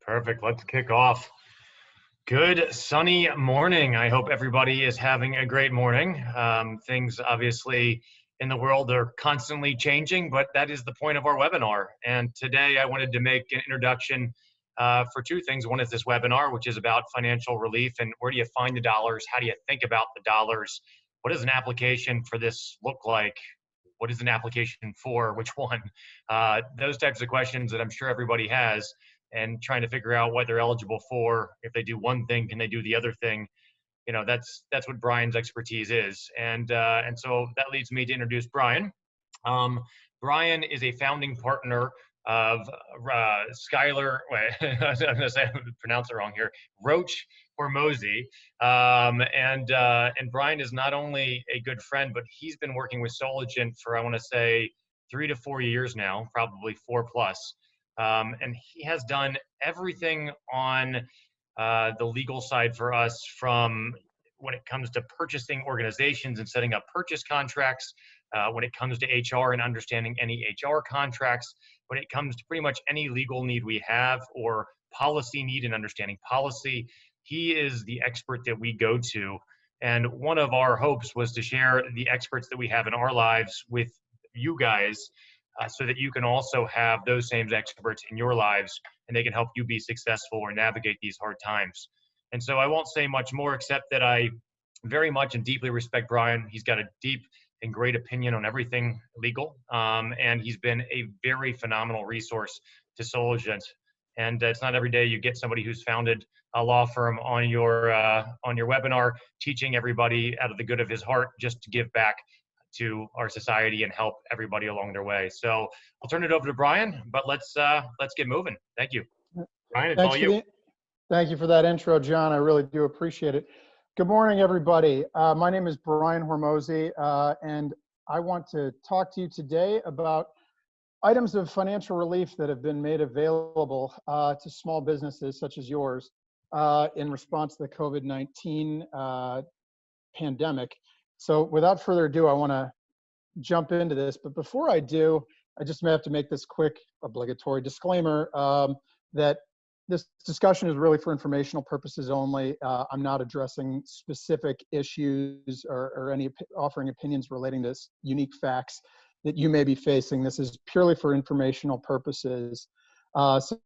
Perfect. Let's kick off. Good sunny morning. I hope everybody is having a great morning. Things obviously in the world are constantly changing, but that is the point of our webinar. And today I wanted to make an introduction for two things. One is this webinar, which is about financial relief and where do you find the dollars? How do you think about the dollars? What does an application for this look like? What is an application for? Which one? Those types of questions that I'm sure everybody has, and trying to figure out what they're eligible for. If they do one thing, can they do the other thing? You know, that's what Brian's expertise is. And so that leads me to introduce Brian. Brian is a founding partner of Skylar, wait, I'm going to say, I'm going to pronounce it wrong here, Roche and Hormozi. And Brian is not only a good friend, but he's been working with Soligent for, I want to say, 3 to 4 years now, probably 4+. And he has done everything on the legal side for us, from when it comes to purchasing organizations and setting up purchase contracts, when it comes to HR and understanding any HR contracts, when it comes to pretty much any legal need we have or policy need and understanding policy. He is the expert that we go to. And one of our hopes was to share the experts that we have in our lives with you guys, so that you can also have those same experts in your lives, and they can help you be successful or navigate these hard times. And so I won't say much more, except that I very much and deeply respect Brian. He's got a deep and great opinion on everything legal, and he's been a very phenomenal resource to Soligent. And it's not every day you get somebody who's founded a law firm on your webinar, teaching everybody out of the good of his heart, just to give back to our society and help everybody along their way. So I'll turn it over to Brian, but let's get moving. Thank you. Brian, it's all you. Thank you for that intro, John. I really do appreciate it. Good morning, everybody. My name is Brian Hormozi, and I want to talk to you today about items of financial relief that have been made available to small businesses such as yours in response to the COVID-19 pandemic. So without further ado, I want to jump into this. But before I do, I just may have to make this quick obligatory disclaimer that this discussion is really for informational purposes only. I'm not addressing specific issues or any offering opinions relating to unique facts that you may be facing. This is purely for informational purposes. So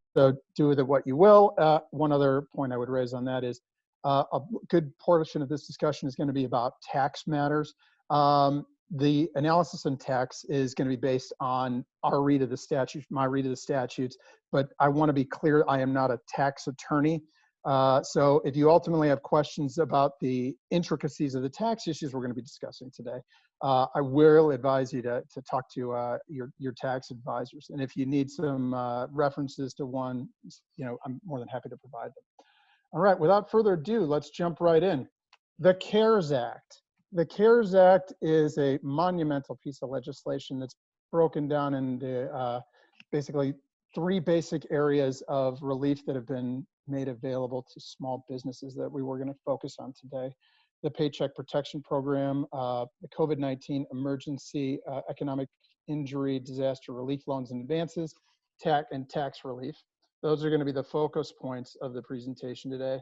do with it what you will. One other point I would raise on that is a good portion of this discussion is going to be about tax matters. The analysis on tax is going to be based on our read of the statute, my read of the statutes, but I want to be clear, I am not a tax attorney. So if you ultimately have questions about the intricacies of the tax issues we're going to be discussing today, I will advise you to talk to your tax advisors. And if you need some references to one, you know, I'm more than happy to provide them. All right, without further ado, let's jump right in. The CARES Act. The CARES Act is a monumental piece of legislation that's broken down into basically 3 basic areas of relief that have been made available to small businesses that we were going to focus on today. The Paycheck Protection Program, the COVID-19 Emergency Economic Injury Disaster Relief Loans and Advances, and tax relief. Those are going to be the focus points of the presentation today.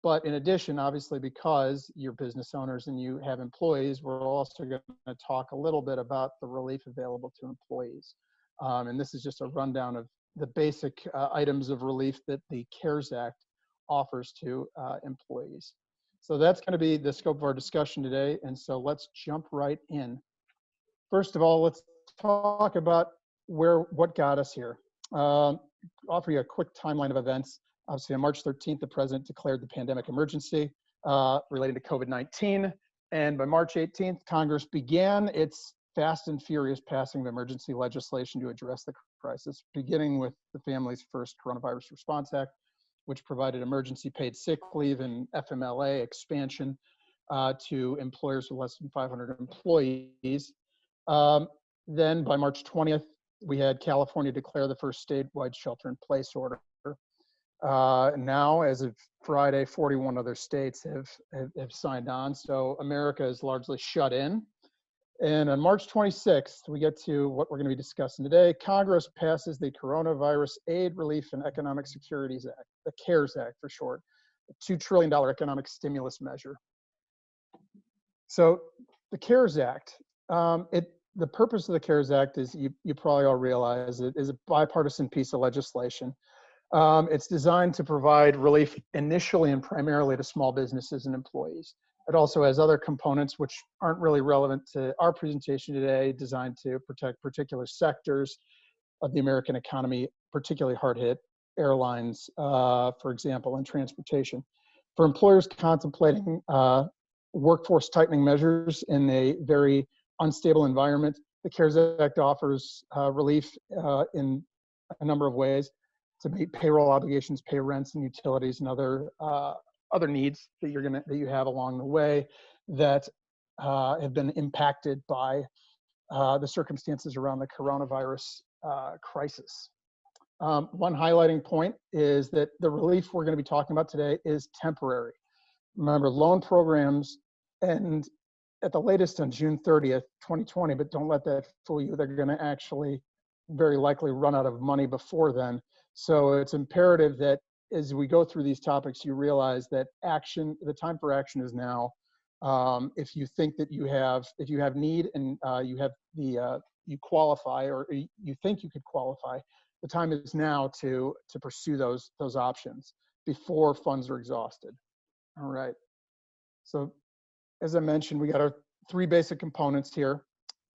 But in addition, obviously, because you're business owners and you have employees, we're also going to talk a little bit about the relief available to employees. And this is just a rundown of the basic items of relief that the CARES Act offers to employees. So that's going to be the scope of our discussion today. And so let's jump right in. First of all, let's talk about what got us here. Offer you a quick timeline of events. Obviously, on March 13th, the president declared the pandemic emergency relating to COVID-19. And by March 18th, Congress began its fast and furious passing of emergency legislation to address the crisis, beginning with the Families First Coronavirus Response Act, which provided emergency paid sick leave and FMLA expansion to employers with less than 500 employees. Then by March 20th, we had California declare the first statewide shelter-in-place order. Now, as of Friday, 41 other states have signed on, so America is largely shut in. And on March 26th, we get to what we're going to be discussing today. Congress passes the Coronavirus Aid, Relief, and Economic Securities Act. the CARES Act for short, a $2 trillion economic stimulus measure. So the CARES Act, the purpose of the CARES Act is, you probably all realize, it is a bipartisan piece of legislation. It's designed to provide relief initially and primarily to small businesses and employees. It also has other components which aren't really relevant to our presentation today, designed to protect particular sectors of the American economy, particularly hard hit, airlines, for example, and transportation. For employers contemplating workforce tightening measures in a very unstable environment, the CARES Act offers relief in a number of ways to meet payroll obligations, pay rents and utilities, and other needs that you have along the way that have been impacted by the circumstances around the coronavirus crisis. One highlighting point is that the relief we're going to be talking about today is temporary. Remember, loan programs end at the latest on June 30th, 2020, but don't let that fool you. They're going to actually very likely run out of money before then. So it's imperative that as we go through these topics, you realize that the time for action is now. If you think that if you have need and you qualify, or you think you could qualify, the time is now to pursue those options before funds are exhausted. All right. So as I mentioned, we got our three basic components here.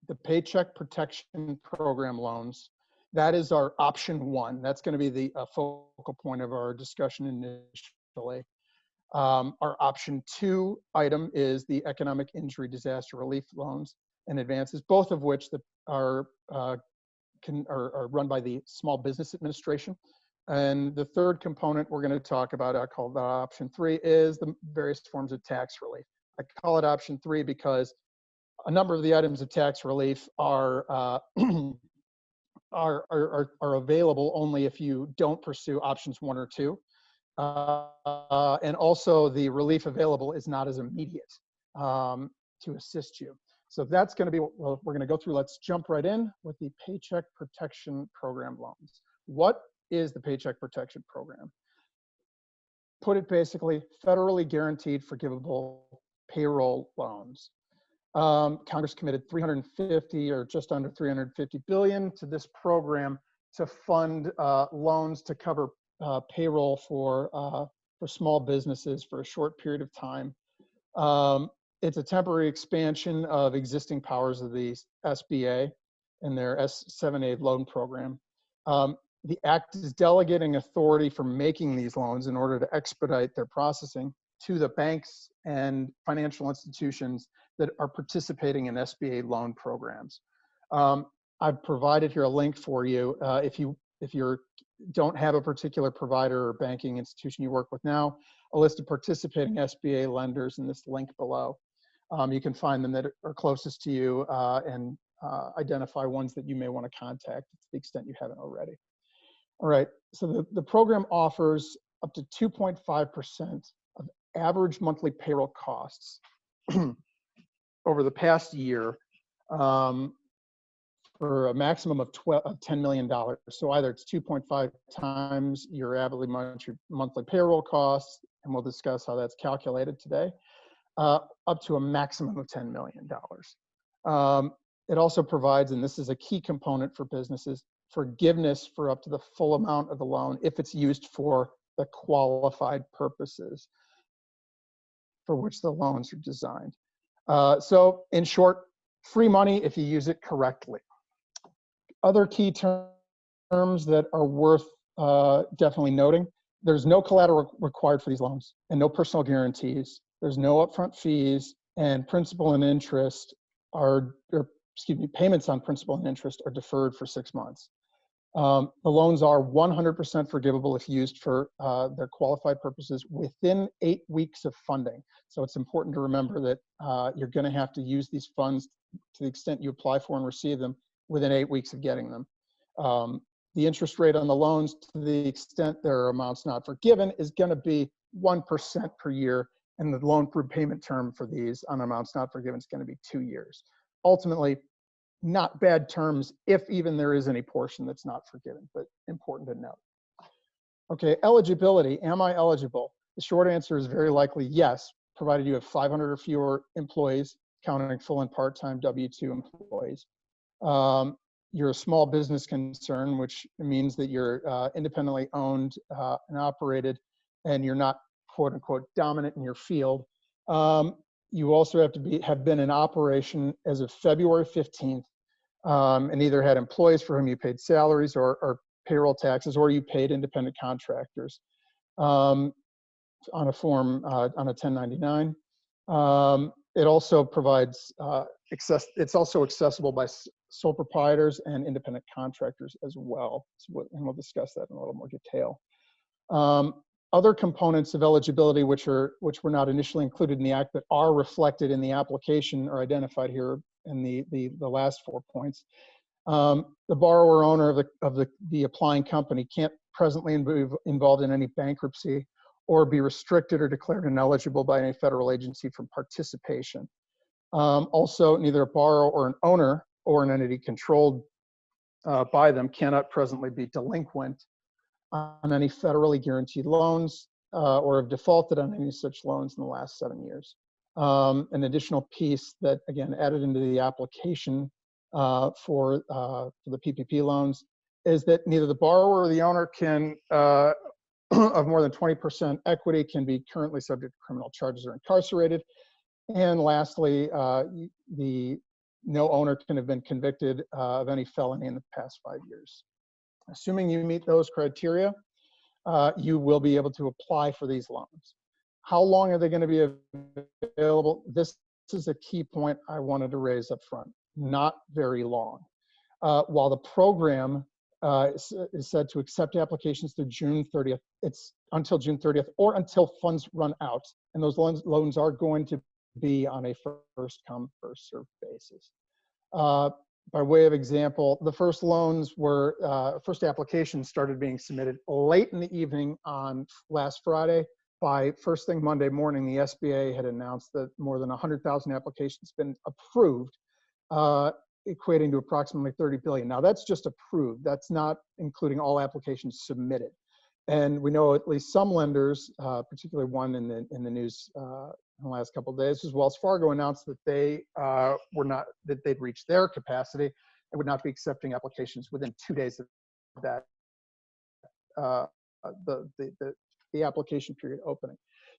The Paycheck Protection Program loans. That is our option one. That's going to be the focal point of our discussion initially. Our option two item is the Economic Injury Disaster Relief loans and advances, both of which are run by the Small Business Administration. And the third component we're going to talk about, I call that option three, is the various forms of tax relief. I call it option three because a number of the items of tax relief are available only if you don't pursue options one or two. And also the relief available is not as immediate to assist you. So that's going to be what we're going to go through. Let's jump right in with the Paycheck Protection Program loans. What is the Paycheck Protection Program? Put it basically, federally guaranteed forgivable payroll loans. Congress committed 350 or just under 350 billion to this program to fund loans to cover payroll for small businesses for a short period of time. It's a temporary expansion of existing powers of the SBA and their S7A loan program. The act is delegating authority for making these loans in order to expedite their processing to the banks and financial institutions that are participating in SBA loan programs. I've provided here a link for you. If you don't have a particular provider or banking institution you work with now, a list of participating SBA lenders in this link below. You can find them that are closest to you and identify ones that you may want to contact to the extent you haven't already. All right, so the program offers up to 2.5% of average monthly payroll costs over the past year for a maximum of $10 million. So either it's 2.5 times your average monthly payroll costs, and we'll discuss how that's calculated today, up to a maximum of $10 million. It also provides, and this is a key component for businesses, forgiveness for up to the full amount of the loan if it's used for the qualified purposes for which the loans are designed. So in short, free money if you use it correctly. Other key terms that are worth definitely noting: there's no collateral required for these loans and no personal guarantees. There's no upfront fees, and principal and interest payments on principal and interest are deferred for 6 months. The loans are 100% forgivable if used for their qualified purposes within 8 weeks of funding. So it's important to remember that you're going to have to use these funds to the extent you apply for and receive them within 8 weeks of getting them. The interest rate on the loans, to the extent there are amounts not forgiven, is going to be 1% per year, and the loan repayment term for these on amounts not forgiven is going to be 2 years. Ultimately, not bad terms if even there is any portion that's not forgiven, but important to note. Okay, eligibility. Am I eligible? The short answer is very likely yes, provided you have 500 or fewer employees, counting full and part-time W-2 employees. You're a small business concern, which means that you're independently owned and operated, and you're not quote unquote dominant in your field. You also have to have been in operation as of February 15th, and either had employees for whom you paid salaries or payroll taxes, or you paid independent contractors on a form, on a 1099. It also provides it's also accessible by sole proprietors and independent contractors as well. And we'll discuss that in a little more detail. Other components of eligibility, which were not initially included in the Act, but are reflected in the application, are identified here in the last 4 points. The borrower owner of the applying company can't presently be involved in any bankruptcy or be restricted or declared ineligible by any federal agency from participation. Also, neither a borrower or an owner or an entity controlled by them cannot presently be delinquent on any federally guaranteed loans or have defaulted on any such loans in the last 7 years. An additional piece that, again, added into the application for the PPP loans is that neither the borrower or the owner can, of more than 20% equity, can be currently subject to criminal charges or incarcerated. And lastly, no owner can have been convicted of any felony in the past 5 years. Assuming you meet those criteria, you will be able to apply for these loans. How long are they going to be available? This is a key point I wanted to raise up front. Not very long. While the program is said to accept applications through June 30th, it's until June 30th or until funds run out. And those loans are going to be on a first come, first served basis. By way of example, the first loans were, first applications started being submitted late in the evening on last Friday. By first thing Monday morning, the SBA had announced that more than 100,000 applications been approved, equating to approximately $30 billion. Now that's just approved. That's not including all applications submitted. And we know at least some lenders, particularly one in the news in the last couple of days, as Wells Fargo announced that they that they'd reached their capacity and would not be accepting applications within 2 days of that, the application period opening.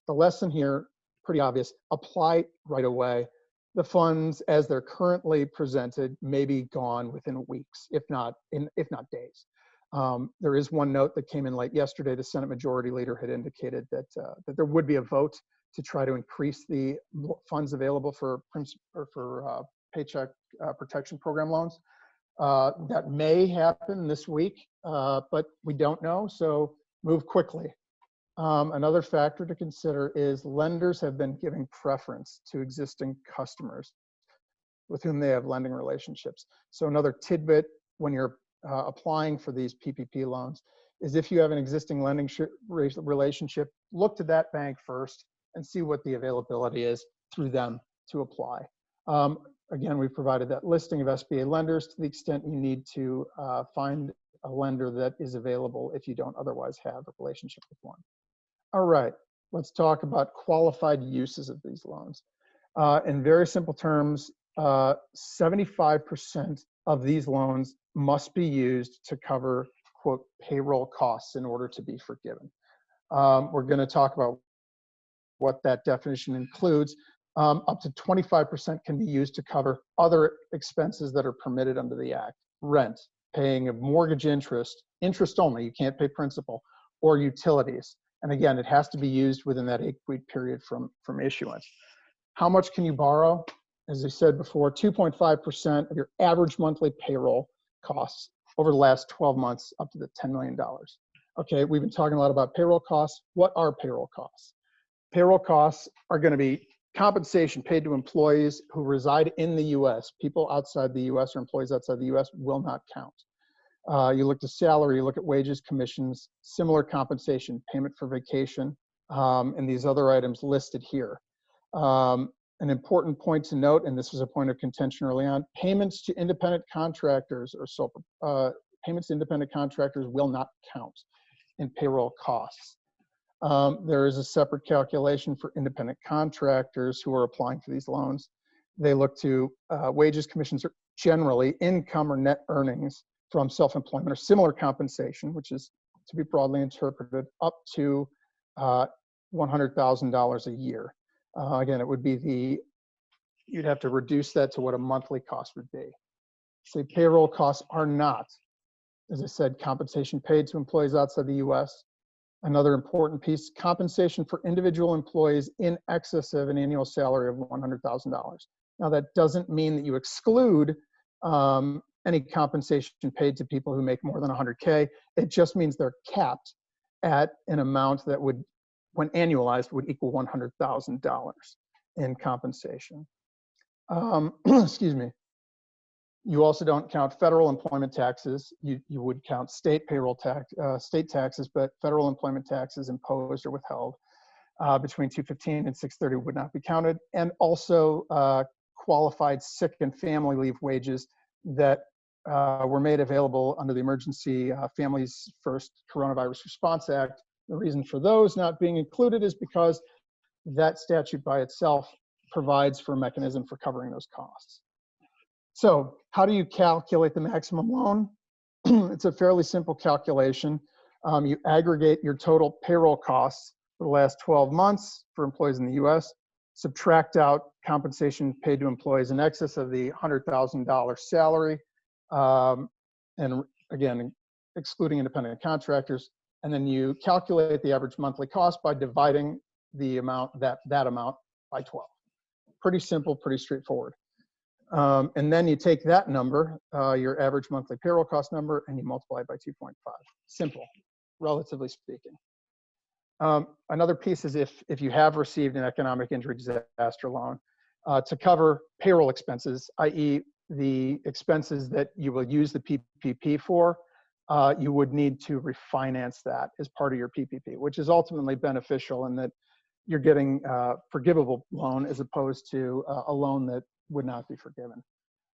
The lesson here, pretty obvious: apply right away. The funds, as they're currently presented, may be gone within weeks, if not days. There is one note that came in late yesterday. The Senate Majority Leader had indicated that there would be a vote to try to increase the funds available for Paycheck Protection Program loans. That may happen this week, but we don't know, so move quickly. Another factor to consider is lenders have been giving preference to existing customers with whom they have lending relationships. So another tidbit when you're applying for these PPP loans is if you have an existing lending relationship, look to that bank first and see what the availability is through them to apply. Again, we've provided that listing of SBA lenders to the extent you need to find a lender that is available if you don't otherwise have a relationship with one. All right, let's talk about qualified uses of these loans. In very simple terms, 75% of these loans must be used to cover, quote, payroll costs in order to be forgiven. We're going to talk about what that definition includes. Up to 25% can be used to cover other expenses that are permitted under the Act: rent, paying of mortgage interest only, you can't pay principal, or utilities. And again, it has to be used within that 8-week period from issuance. How much can you borrow? As I said before, 2.5% of your average monthly payroll costs over the last 12 months, up to the $10 million. Okay, we've been talking a lot about payroll costs. What are payroll costs? Payroll costs are going to be compensation paid to employees who reside in the U.S. People outside the U.S. or employees outside the U.S. will not count. You look to salary, you look at wages, commissions, similar compensation, payment for vacation, and these other items listed here. An important point to note, and this was a point of contention early on, payments to independent contractors or payments to independent contractors will not count. in payroll costs. There is a separate calculation for independent contractors who are applying for these loans. They look to wages, commissions, or generally income or net earnings from self-employment or similar compensation, which is to be broadly interpreted up to $100,000 a year. Again, it would be you'd have to reduce that to what a monthly cost would be. So payroll costs are not, as I said, compensation paid to employees outside the US. Another important piece, compensation for individual employees in excess of an annual salary of $100,000. Now that doesn't mean that you exclude any compensation paid to people who make more than 100K. It just means they're capped at an amount that would, when annualized, would equal $100,000 in compensation. Excuse me. You also don't count federal employment taxes. You would count state payroll tax, state taxes, but federal employment taxes imposed or withheld between 215 and 630 would not be counted. And also qualified sick and family leave wages that were made available under the Emergency Families First Coronavirus Response Act. The reason for those not being included is because that statute by itself provides for a mechanism for covering those costs. So how do you calculate the maximum loan? It's a fairly simple calculation. You aggregate your total payroll costs for the last 12 months for employees in the US, subtract out compensation paid to employees in excess of the $100,000 salary, and again, excluding independent contractors, and then you calculate the average monthly cost by dividing the amount, that amount by 12. Pretty simple, pretty straightforward. And then you take that number, your average monthly payroll cost number, and you multiply it by 2.5. Simple, relatively speaking. Another piece is if you have received an economic injury disaster loan, to cover payroll expenses, i.e. the expenses that you will use the PPP for, you would need to refinance that as part of your PPP, which is ultimately beneficial in that you're getting a forgivable loan as opposed to a loan that would not be forgiven.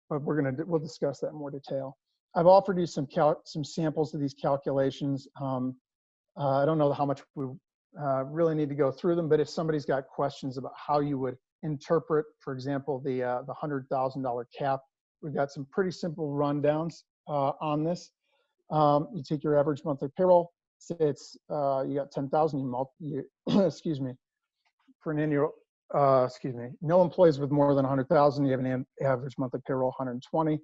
But we'll discuss that in more detail. I've offered you some samples of these calculations. I don't know how much we really need to go through them, but if somebody's got questions about how you would interpret, for example, the $100,000 cap, we've got some pretty simple rundowns on this. You take your average monthly payroll, say it's you got 10,000, excuse me, for an annual, no employees with more than 100,000, you have an average monthly payroll 120,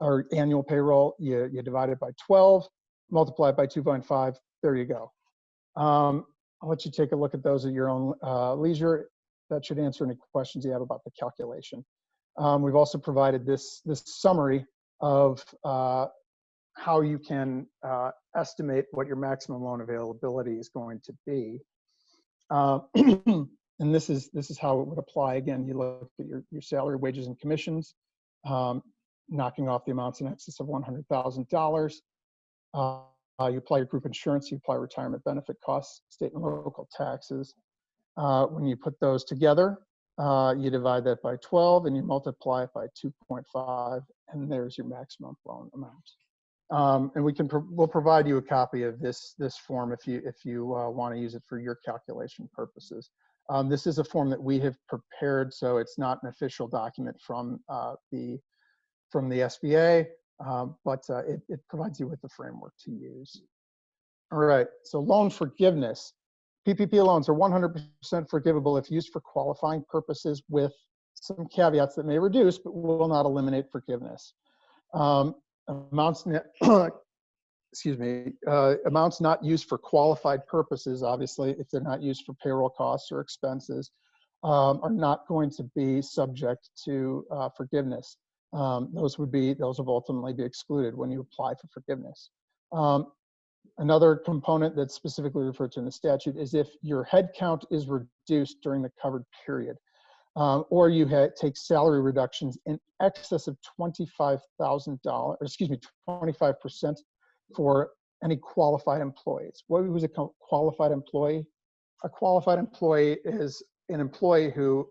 or annual payroll, you divide it by 12, multiply it by 2.5, there you go. I'll let you take a look at those at your own leisure. That should answer any questions you have about the calculation. We've also provided this summary of how you can estimate what your maximum loan availability is going to be. And this is how it would apply. Again, you look at your salary, wages, and commissions, knocking off the amounts in excess of $100,000. You apply your group insurance, you apply retirement benefit costs, state and local taxes. When you put those together, you divide that by 12 and you multiply it by 2.5, and there's your maximum loan amount. And we'll provide you a copy of this form if you want to use it for your calculation purposes. This is a form that we have prepared, so it's not an official document from the SBA, but it provides you with the framework to use. All right, so loan forgiveness. PPP loans are 100% forgivable if used for qualifying purposes, with some caveats that may reduce but will not eliminate forgiveness. Amounts not used for qualified purposes, obviously, if they're not used for payroll costs or expenses, are not going to be subject to forgiveness. Those will ultimately be excluded when you apply for forgiveness. Another component that's specifically referred to in the statute is if your head count is reduced during the covered period, or you take salary reductions in excess of $25,000, excuse me, 25% for any qualified employees. What was a qualified employee? A qualified employee is an employee who,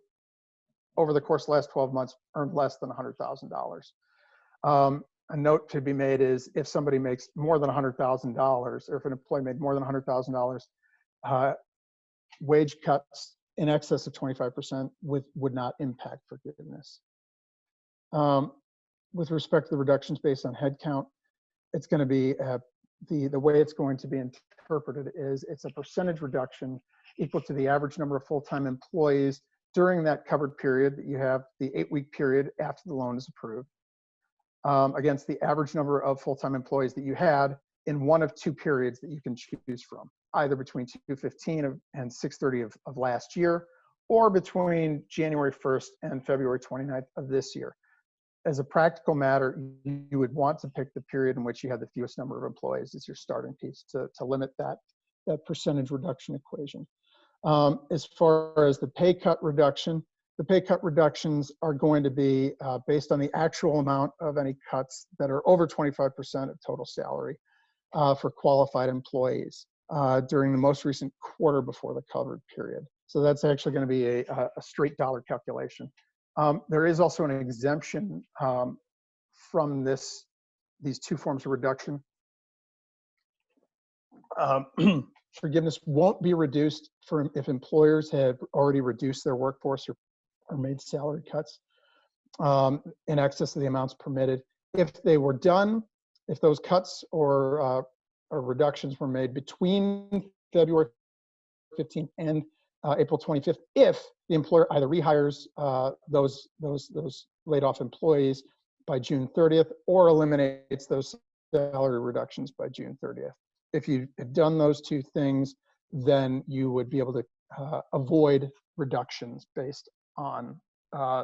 over the course of the last 12 months, earned less than $100,000. a note to be made is if somebody makes more than $100,000, or if an employee made more than $100,000, wage cuts in excess of 25% would not impact forgiveness. With respect to the reductions based on headcount, it's going to be the way it's going to be interpreted is it's a percentage reduction equal to the average number of full-time employees during that covered period that you have, the 8-week period after the loan is approved, against the average number of full-time employees that you had in one of two periods that you can choose from, either between 2/15 and 6/30 of last year, or between January 1st and February 29th of this year. As a practical matter, you would want to pick the period in which you had the fewest number of employees as your starting piece to limit that percentage reduction equation. As far as the pay cut reduction, the pay cut reductions are going to be based on the actual amount of any cuts that are over 25% of total salary for qualified employees during the most recent quarter before the covered period. So that's actually going to be a straight dollar calculation. There is also an exemption from these two forms of reduction. Forgiveness won't be reduced if employers have already reduced their workforce or made salary cuts in excess of the amounts permitted. If they were done, if those cuts or reductions were made between February 15th and April 25th, if the employer either rehires those laid off employees by June 30th or eliminates those salary reductions by June 30th. If you had done those two things, then you would be able to avoid reductions based on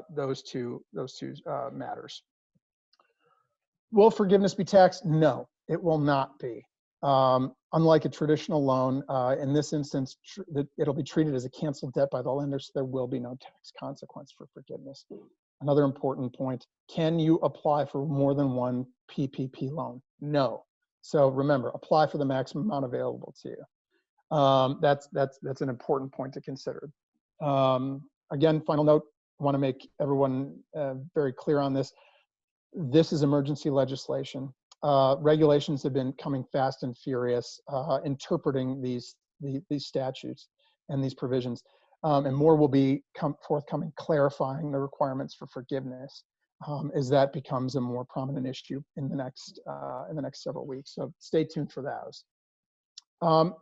those two matters. Will forgiveness be taxed? No, it will not be. Unlike a traditional loan, in this instance, it'll be treated as a canceled debt by the lender, so there will be no tax consequence for forgiveness. Another important point, can you apply for more than one PPP loan? No. So remember, apply for the maximum amount available to you. That's an important point to consider. Again, final note, I want to make everyone very clear on this. This is emergency legislation. Regulations have been coming fast and furious, interpreting these statutes and these provisions, and more will be forthcoming, clarifying the requirements for forgiveness as that becomes a more prominent issue in the next several weeks. So stay tuned for those.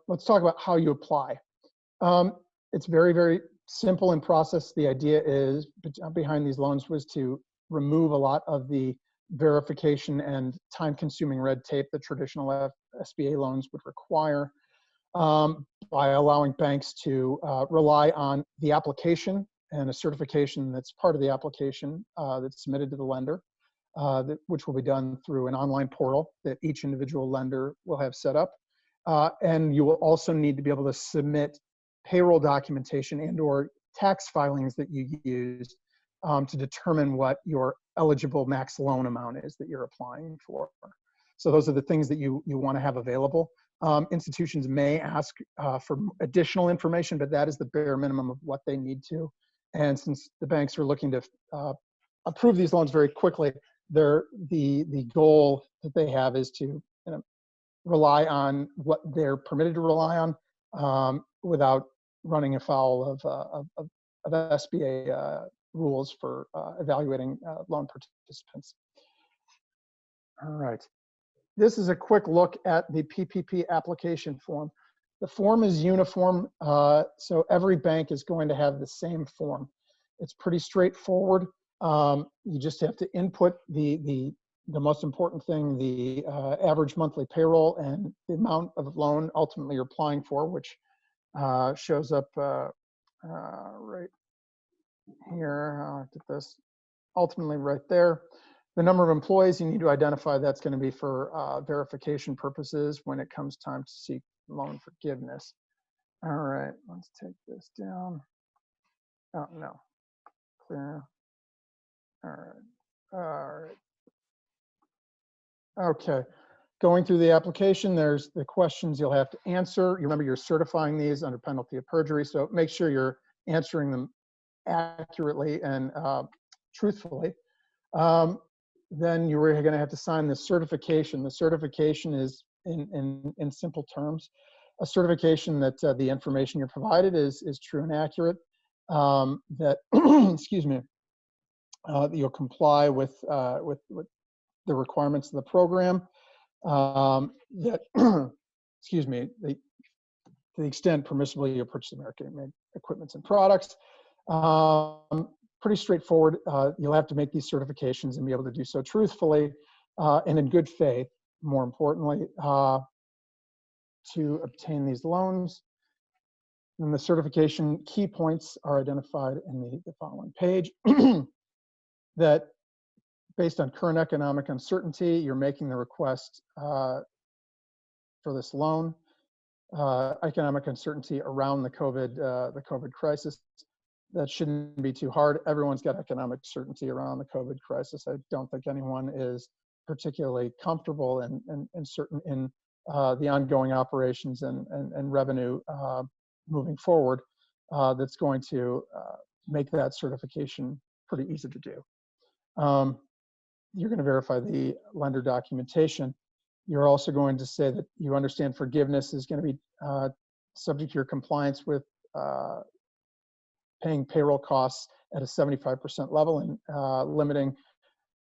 Let's talk about how you apply. It's very, very simple in process. The idea is behind these loans was to remove a lot of the verification and time-consuming red tape that traditional SBA loans would require by allowing banks to rely on the application and a certification that's part of the application that's submitted to the lender, which will be done through an online portal that each individual lender will have set up. And you will also need to be able to submit payroll documentation and/or tax filings that you use to determine what your eligible max loan amount is that you're applying for. So those are the things that you want to have available. Institutions may ask for additional information, but that is the bare minimum of what they need to. And since the banks are looking to approve these loans very quickly, the goal that they have is to rely on what they're permitted to rely on without running afoul of SBA rules for evaluating loan participants. All right. This is a quick look at the PPP application form. The form is uniform, so every bank is going to have the same form. It's pretty straightforward. You just have to input the most important thing, the average monthly payroll and the amount of loan ultimately you're applying for, which shows up right here. I'll get this ultimately right there. The number of employees you need to identify, that's going to be for verification purposes when it comes time to seek loan forgiveness. All right, let's take this down. Oh, no. Clear. All right. All right. Okay. Going through the application, there's the questions you'll have to answer. You remember you're certifying these under penalty of perjury, so make sure you're answering them accurately and truthfully. then you were going to have to sign the certification. The certification is, in simple terms, a certification that the information you're provided is true and accurate, that, excuse me, you'll comply with the requirements of the program, that, excuse me, to the extent permissibly you purchase American-made equipments and products. Pretty straightforward. You'll have to make these certifications and be able to do so truthfully and in good faith, more importantly, to obtain these loans. And the certification key points are identified in the following page. That based on current economic uncertainty, you're making the request for this loan. Economic uncertainty around the COVID crisis. That shouldn't be too hard. Everyone's got economic certainty around the COVID crisis. I don't think anyone is particularly comfortable and certain in the ongoing operations and revenue moving forward. That's going to make that certification pretty easy to do. You're going to verify the lender documentation. You're also going to say that you understand forgiveness is going to be subject to your compliance with paying payroll costs at a 75% level and limiting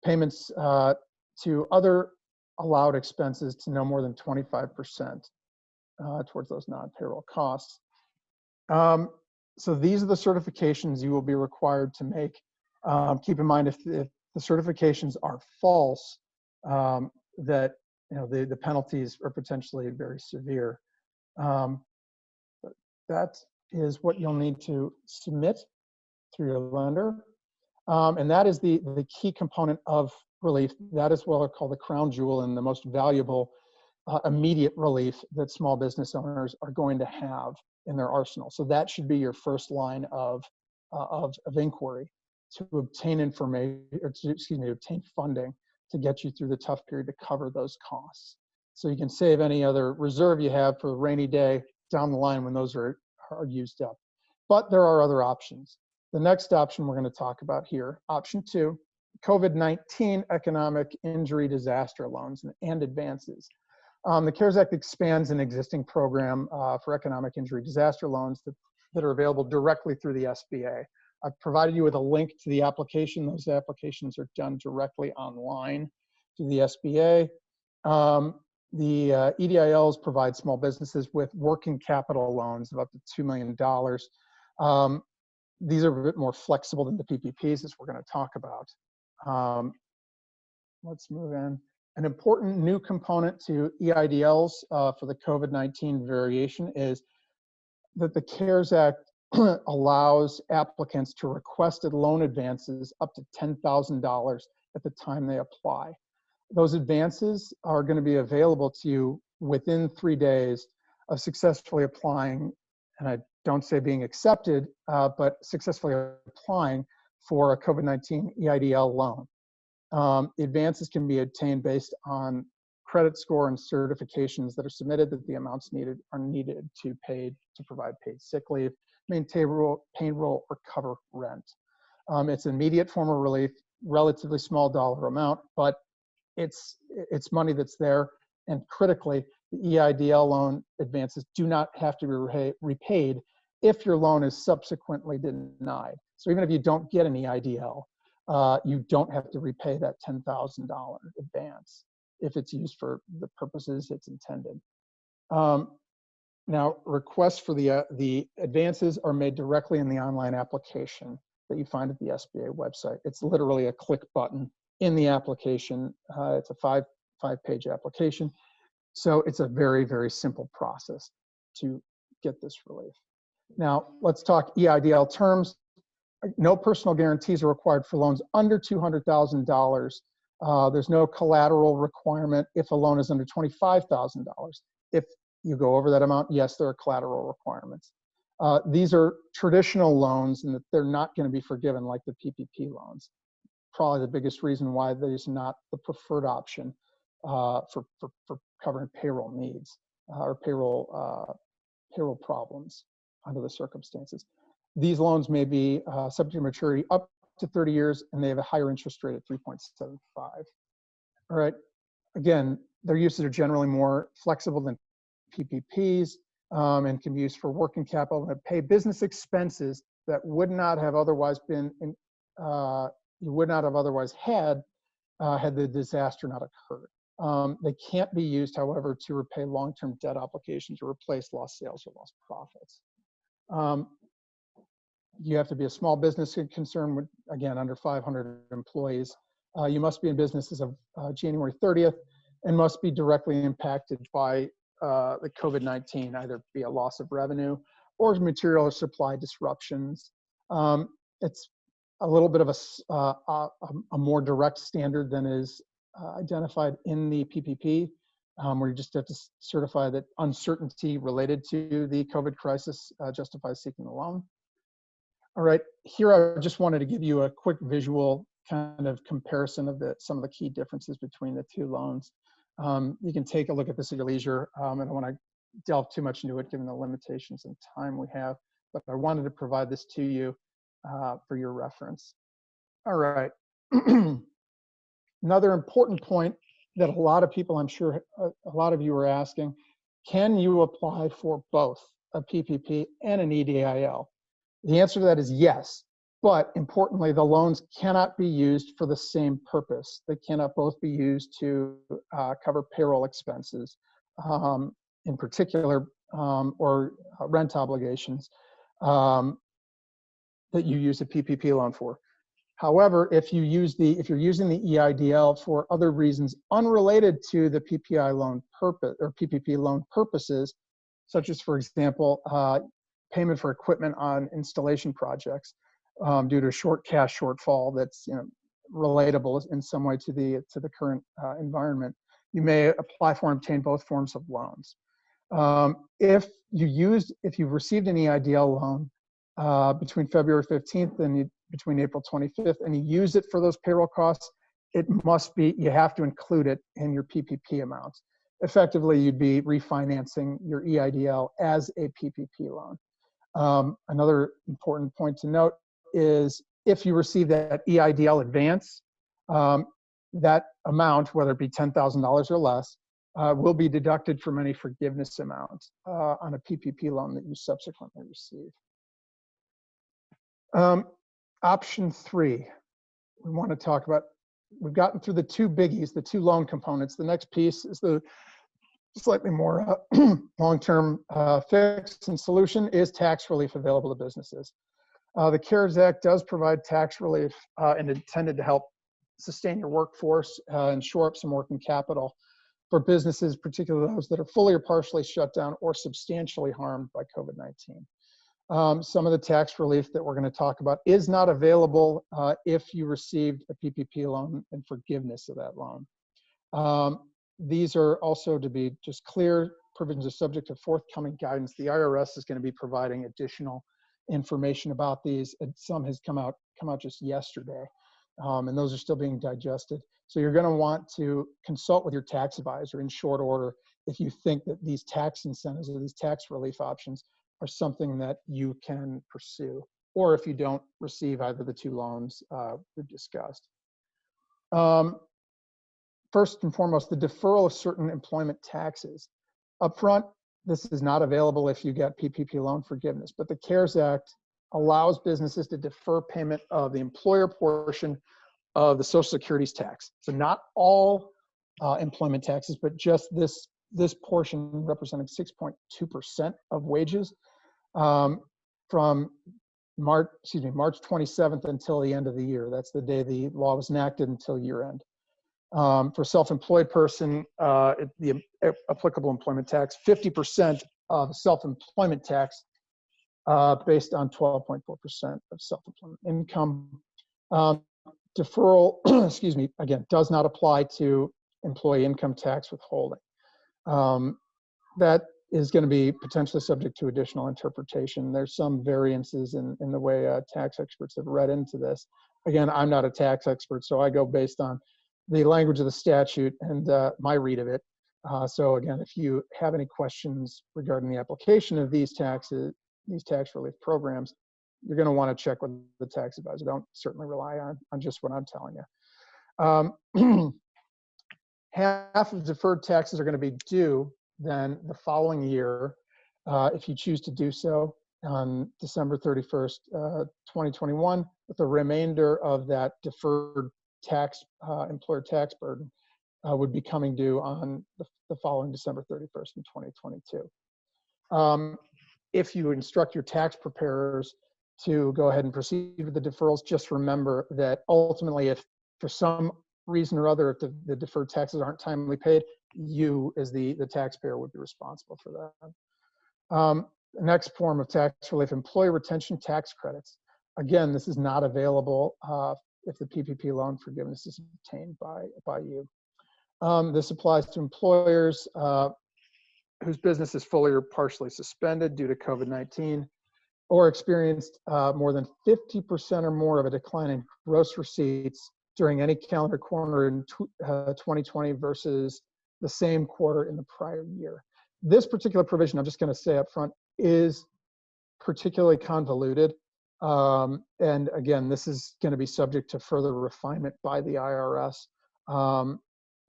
payments to other allowed expenses to no more than 25% towards those non-payroll costs. So these are the certifications you will be required to make. Keep in mind, if the certifications are false, that the penalties are potentially very severe. But that is what you'll need to submit through your lender. And that is the key component of relief. That is what I call the crown jewel and the most valuable immediate relief that small business owners are going to have in their arsenal. So that should be your first line of inquiry, to obtain information, or to obtain funding to get you through the tough period to cover those costs. So you can save any other reserve you have for a rainy day down the line when those are used up. But there are other options. The next option we're going to talk about here, option 2, COVID-19 economic injury disaster loans and advances. The CARES Act expands an existing program for economic injury disaster loans that are available directly through the SBA. I've provided you with a link to the application. Those applications are done directly online to the SBA. The EIDLs provide small businesses with working capital loans of up to $2 million. These are a bit more flexible than the PPPs, as we're going to talk about. Let's move in. An important new component to EIDLs for the COVID-19 variation is that the CARES Act allows applicants to request loan advances up to $10,000 at the time they apply. Those advances are going to be available to you within 3 days of successfully applying, and I don't say being accepted, but successfully applying for a COVID-19 EIDL loan. The advances can be obtained based on credit score and certifications that are submitted that the amounts needed are needed to provide paid sick leave, maintain payroll, or cover rent. It's an immediate form of relief, relatively small dollar amount, but it's money that's there. And critically, the EIDL loan advances do not have to be repaid if your loan is subsequently denied. So even if you don't get an EIDL, you don't have to repay that $10,000 advance if it's used for the purposes it's intended. Now, requests for the advances are made directly in the online application that you find at the SBA website. It's literally a click button in the application. It's a five-page application. So it's a very, very simple process to get this relief. Now, let's talk EIDL terms. No personal guarantees are required for loans under $200,000. There's no collateral requirement if a loan is under $25,000. If you go over that amount, yes, there are collateral requirements. These are traditional loans and that they're not going to be forgiven like the PPP loans. Probably the biggest reason why there's not the preferred option for covering payroll needs or payroll problems under the circumstances. These loans may be subject to maturity up to 30 years, and they have a higher interest rate at 3.75. All right. Again, their uses are generally more flexible than PPPs and can be used for working capital and pay business expenses that would not have otherwise been you would not have otherwise had the disaster not occurred. They can't be used, however, to repay long-term debt obligations or replace lost sales or lost profits. You have to be a small business concern with, again, under 500 employees. You must be in business as of January 30th and must be directly impacted by the COVID-19, either be a loss of revenue or material or supply disruptions. It's a little bit of a more direct standard than is identified in the PPP, where you just have to certify that uncertainty related to the COVID crisis justifies seeking a loan. All right, here I just wanted to give you a quick visual kind of comparison of some of the key differences between the two loans. You can take a look at this at your leisure. I don't want to delve too much into it given the limitations and time we have, but I wanted to provide this to you for your reference. All right. Another important point that a lot of people, I'm sure a lot of you are asking, can you apply for both a PPP and an EIDL? The answer to that is yes, but importantly, the loans cannot be used for the same purpose. They cannot both be used to cover payroll expenses, in particular, or rent obligations that you use a PPP loan for. However, if you're using the EIDL for other reasons unrelated to the PPP loan purpose or PPP loan purposes, such as, for example, payment for equipment on installation projects due to a cash shortfall that's relatable in some way to the current environment, you may apply for and obtain both forms of loans. If you've received an EIDL loan between February 15th and between April 25th, and you use it for those payroll costs, you have to include it in your PPP amounts. Effectively, you'd be refinancing your EIDL as a PPP loan. Another important point to note is if you receive that EIDL advance, that amount, whether it be $10,000 or less, will be deducted from any forgiveness amount on a PPP loan that you subsequently receive. Option 3, we want to talk about, we've gotten through the two biggies, the two loan components. The next piece is the slightly more long-term fix and solution is tax relief available to businesses. The CARES Act does provide tax relief and intended to help sustain your workforce and shore up some working capital for businesses, particularly those that are fully or partially shut down or substantially harmed by COVID-19. Some of the tax relief that we're going to talk about is not available if you received a PPP loan and forgiveness of that loan. These are also, to be just clear, provisions are subject to forthcoming guidance. The IRS is going to be providing additional information about these, and some has come out just yesterday, and those are still being digested. So you're going to want to consult with your tax advisor in short order if you think that these tax incentives or these tax relief options are something that you can pursue, or if you don't receive either the two loans we've discussed. First and foremost, the deferral of certain employment taxes. Upfront, this is not available if you get PPP loan forgiveness, but the CARES Act allows businesses to defer payment of the employer portion of the Social Security's tax. So not all employment taxes, but just this portion representing 6.2% of wages from March 27th until the end of the year. That's the day the law was enacted until year end. For self-employed person, the applicable employment tax, 50% of self-employment tax based on 12.4% of self-employment income. Deferral, excuse me, again, does not apply to employee income tax withholding. That is going to be potentially subject to additional interpretation. There's some variances in the way tax experts have read into this. Again, I'm not a tax expert, so I go based on the language of the statute and my read of it. So again, if you have any questions regarding the application of these tax relief programs, you're going to want to check with the tax advisor. Don't certainly rely on just what I'm telling you. Half of deferred taxes are going to be due then the following year, if you choose to do so, on December 31st, 2021, with the remainder of that deferred tax, employer tax burden would be coming due on the following December 31st in 2022. If you instruct your tax preparers to go ahead and proceed with the deferrals, just remember that ultimately, if for some reason or other, if the deferred taxes aren't timely paid, you as the taxpayer would be responsible for that. Next form of tax relief, employee retention tax credits. Again, this is not available if the PPP loan forgiveness is obtained by you. This applies to employers whose business is fully or partially suspended due to COVID-19, or experienced more than 50% or more of a decline in gross receipts during any calendar quarter in 2020 versus the same quarter in the prior year. This particular provision, I'm just going to say up front, is particularly convoluted. And again, this is going to be subject to further refinement by the IRS.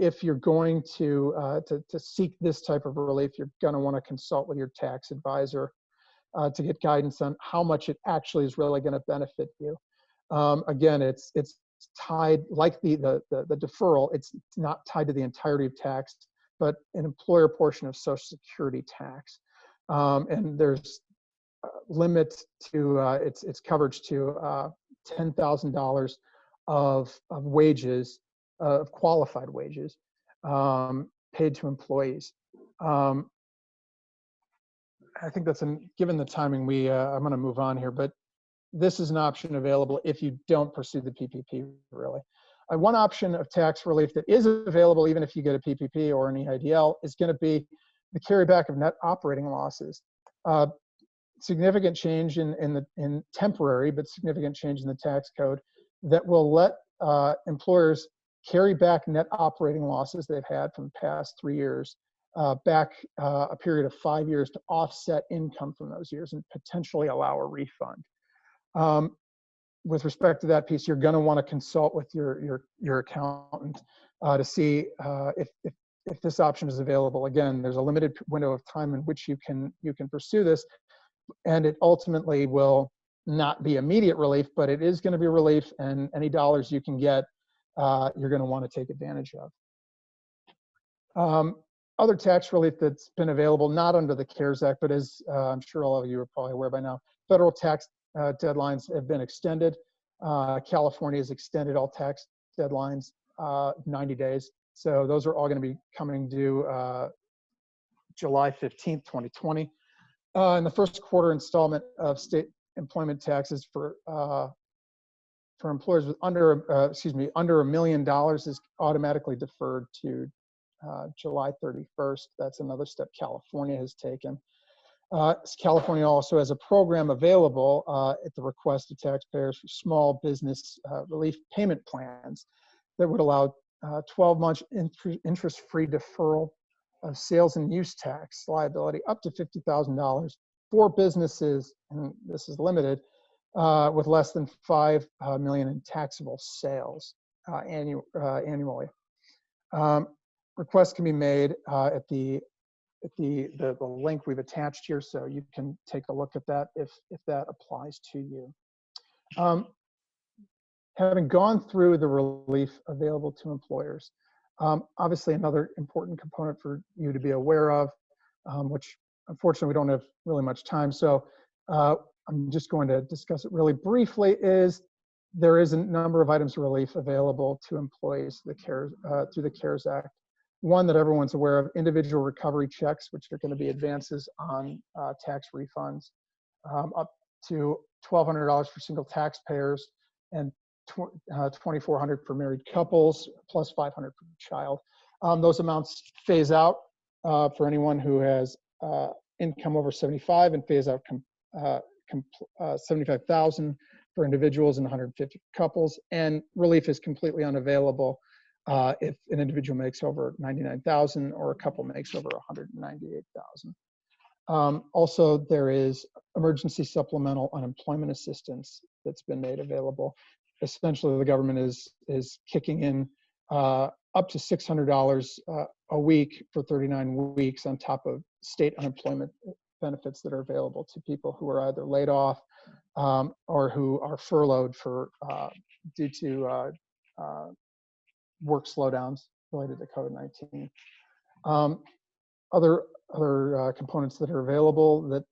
If you're going to seek this type of relief, you're going to want to consult with your tax advisor to get guidance on how much it actually is really going to benefit you. Again, it's tied, like the deferral, it's not tied to the entirety of tax, but an employer portion of Social Security tax. And there's limits to its coverage to $10,000 of wages, of qualified wages, paid to employees. I think that's given the timing, I'm going to move on here, but this is an option available if you don't pursue the PPP, really. One option of tax relief that is available even if you get a PPP or an EIDL is going to be the carryback of net operating losses. Significant change in temporary, but significant change in the tax code that will let employers carry back net operating losses they've had from the past 3 years back a period of 5 years to offset income from those years and potentially allow a refund. With respect to that piece, you're going to want to consult with your accountant to see if this option is available. Again, there's a limited window of time in which you can pursue this, and it ultimately will not be immediate relief, but it is going to be relief, and any dollars you can get, you're going to want to take advantage of. Other tax relief that's been available, not under the CARES Act, but as I'm sure all of you are probably aware by now, federal tax deadlines have been extended. California has extended all tax deadlines 90 days. So those are all going to be coming due July 15th, 2020. And the first quarter installment of state employment taxes for employers with under $1 million is automatically deferred to July 31st. That's another step California has taken. California also has a program available at the request of taxpayers for small business relief payment plans that would allow 12-month interest-free deferral of sales and use tax liability up to $50,000 for businesses, and this is limited, with less than 5 million in taxable sales annually. Requests can be made at the link we've attached here, so you can take a look at that if that applies to you. Having gone through the relief available to employers, obviously another important component for you to be aware of, which unfortunately we don't have really much time, so I'm just going to discuss it really briefly, is there is a number of items of relief available to employees through the CARES Act. One that everyone's aware of, individual recovery checks, which are going to be advances on tax refunds, up to $1,200 for single taxpayers and $2,400 for married couples, plus $500 for child. Those amounts phase out for anyone who has income over 75, and phase out $75,000 for individuals and 150 couples. And relief is completely unavailable if an individual makes over $99,000 or a couple makes over $198,000. Also, there is emergency supplemental unemployment assistance that's been made available. Essentially, the government is kicking in up to $600 a week for 39 weeks on top of state unemployment benefits that are available to people who are either laid off or who are furloughed for due to work slowdowns related to COVID-19. Other components that are available that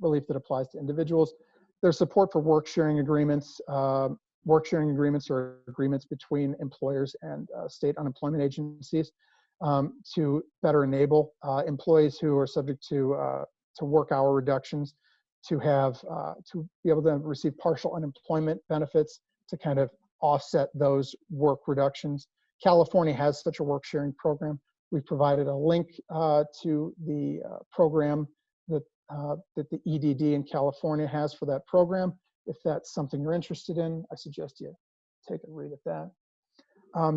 relief that applies to individuals. There's support for work sharing agreements. Work sharing agreements are agreements between employers and state unemployment agencies to better enable employees who are subject to work hour reductions to have to be able to receive partial unemployment benefits to kind of offset those work reductions. California has such a work sharing program. We've provided a link to the program that the EDD in California has for that program. If that's something you're interested in, I suggest you take a read at that.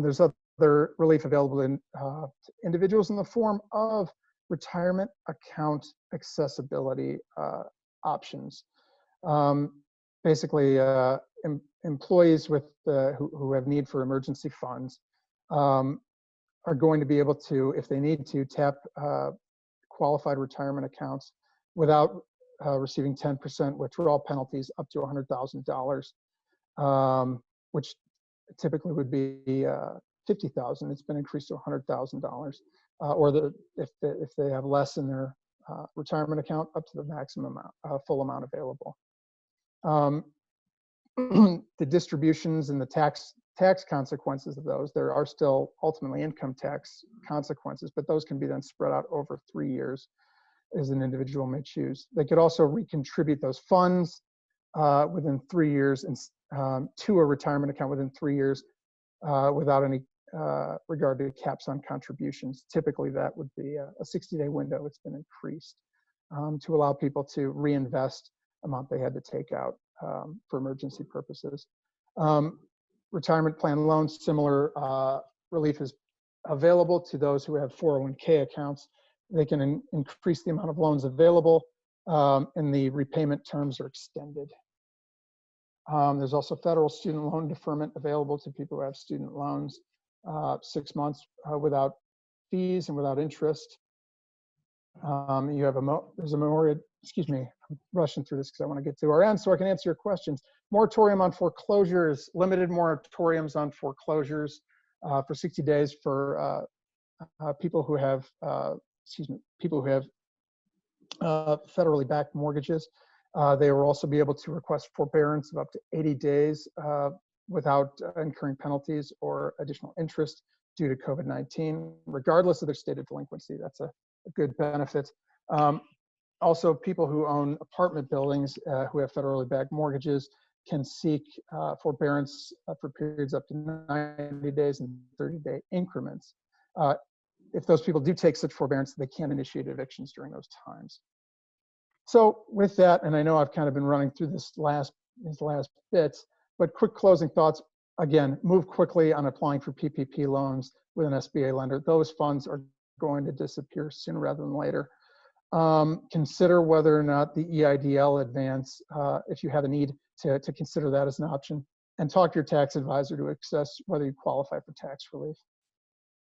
There's other relief available to individuals in the form of retirement account accessibility options. Basically, employees with who have need for emergency funds are going to be able to, if they need to, tap qualified retirement accounts without receiving 10% withdrawal penalties up to $100,000, which typically would be $50,000. It's been increased to $100,000, or if they have less in their retirement account, up to the maximum full amount available. The distributions and the tax consequences of those, there are still ultimately income tax consequences, but those can be then spread out over 3 years as an individual may choose. They could also recontribute those funds within 3 years and to a retirement account within 3 years without any regard to caps on contributions. Typically that would be a 60-day window. It's been increased to allow people to reinvest amount they had to take out for emergency purposes. Retirement plan loans, similar relief is available to those who have 401k accounts. They can increase the amount of loans available and the repayment terms are extended. There's also federal student loan deferment available to people who have student loans, 6 months without fees and without interest. You have there's a moratorium, excuse me, I'm rushing through this because I want to get to our end so I can answer your questions. Moratorium on foreclosures, limited moratoriums on foreclosures for 60 days for people who have, people who have federally backed mortgages. They will also be able to request forbearance of up to 80 days without incurring penalties or additional interest due to COVID-19, regardless of their state of delinquency. That's a good benefit. Also, people who own apartment buildings who have federally backed mortgages can seek forbearance for periods up to 90 days and 30-day increments. If those people do take such forbearance, they can initiate evictions during those times. So with that, and I know I've kind of been running through these last bits, but quick closing thoughts. Again, move quickly on applying for PPP loans with an SBA lender. Those funds are going to disappear sooner rather than later. Consider whether or not the EIDL advance, if you have a need to consider that as an option, and talk to your tax advisor to assess whether you qualify for tax relief.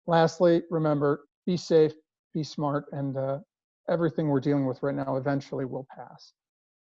Lastly, remember, be safe, be smart, and everything we're dealing with right now eventually will pass.